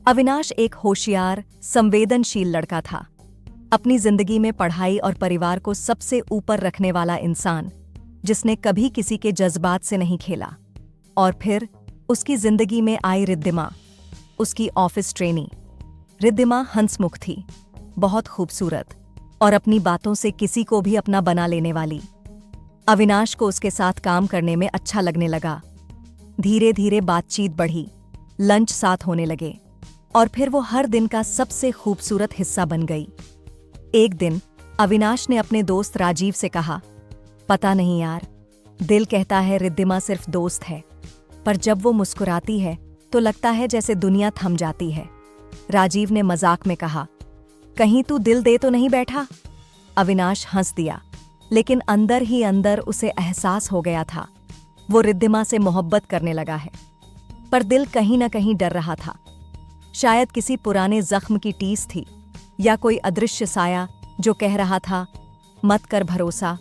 अविनाश एक होशियार, संवेदनशील लड़का था। अपनी जिंदगी में पढ़ाई और परिवार को सबसे ऊपर रखने वाला इंसान, जिसने कभी किसी के जज्बात से नहीं खेला। और फिर उसकी जिंदगी में आई रिद्धिमा, उसकी ऑफिस ट्रेनी। रिद्धिमा हंसमुख थी, बहुत खूबसूरत और अपनी बातों से किसी को भी अपना बना लेने वाली। अविनाश को उसके साथ काम करने में अच्छा लगने लगा। धीरे धीरे बातचीत बढ़ी, लंच साथ होने लगे और फिर वो हर दिन का सबसे खूबसूरत हिस्सा बन गई। एक दिन अविनाश ने अपने दोस्त राजीव से कहा, पता नहीं यार, दिल कहता है रिद्धिमा सिर्फ दोस्त है, पर जब वो मुस्कुराती है तो लगता है जैसे दुनिया थम जाती है। राजीव ने मजाक में कहा, कहीं तू दिल दे तो नहीं बैठा? अविनाश हंस दिया, लेकिन अंदर ही अंदर उसे एहसास हो गया था वो रिद्धिमा से मोहब्बत करने लगा है। पर दिल कहीं ना कहीं डर रहा था। शायद किसी पुराने जख्म की टीस थी, या कोई अदृश्य साया जो कह रहा था, मत कर भरोसा।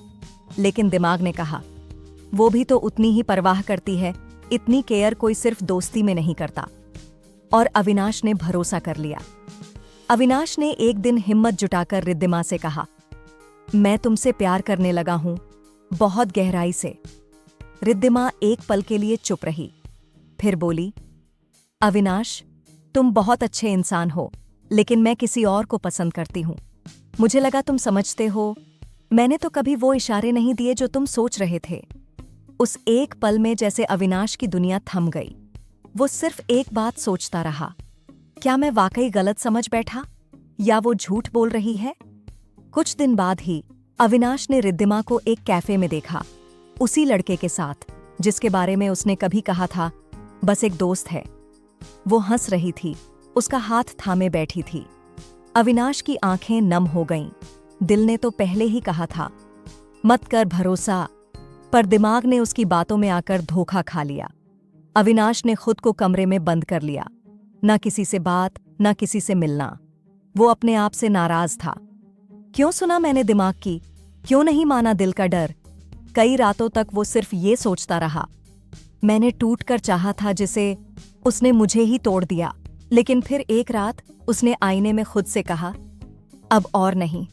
लेकिन दिमाग ने कहा, वो भी तो उतनी ही परवाह करती है, इतनी केयर कोई सिर्फ दोस्ती में नहीं करता। और अविनाश ने भरोसा कर लिया। अविनाश ने एक दिन हिम्मत जुटाकर रिद्धिमा से कहा, मैं तुमसे प्यार करने लगा हूं, बहुत गहराई से। रिद्धिमा एक पल के लिए चुप रही, फिर बोली, अविनाश, तुम बहुत अच्छे इंसान हो, लेकिन मैं किसी और को पसंद करती हूं। मुझे लगा तुम समझते हो। मैंने तो कभी वो इशारे नहीं दिए जो तुम सोच रहे थे। उस एक पल में जैसे अविनाश की दुनिया थम गई। वो सिर्फ एक बात सोचता रहा, क्या मैं वाकई गलत समझ बैठा, या वो झूठ बोल रही है? कुछ दिन बाद ही अविनाश ने रिद्धिमा को एक कैफे में देखा, उसी लड़के के साथ जिसके बारे में उसने कभी कहा था, बस एक दोस्त है। वो हंस रही थी, उसका हाथ थामे बैठी थी। अविनाश की आंखें नम हो गईं। दिल ने तो पहले ही कहा था, मत कर भरोसा, पर दिमाग ने उसकी बातों में आकर धोखा खा लिया। अविनाश ने खुद को कमरे में बंद कर लिया, ना किसी से बात, ना किसी से मिलना। वो अपने आप से नाराज था। क्यों सुना मैंने दिमाग की, क्यों नहीं माना दिल का डर? कई रातों तक वो सिर्फ ये सोचता रहा, मैंने टूट कर चाहा था जिसे, उसने मुझे ही तोड़ दिया। लेकिन फिर एक रात उसने आईने में खुद से कहा, अब और नहीं,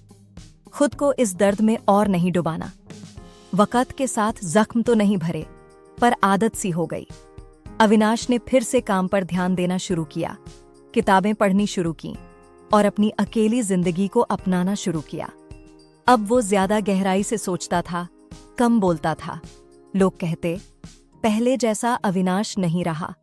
खुद को इस दर्द में और नहीं डुबाना। वक़्त के साथ जख्म तो नहीं भरे, पर आदत सी हो गई। अविनाश ने फिर से काम पर ध्यान देना शुरू किया, किताबें पढ़नी शुरू की और अपनी अकेली जिंदगी को अपनाना शुरू किया। अब वो ज्यादा गहराई से सोचता था, कम बोलता था। लोग कहते, पहले जैसा अविनाश नहीं रहा।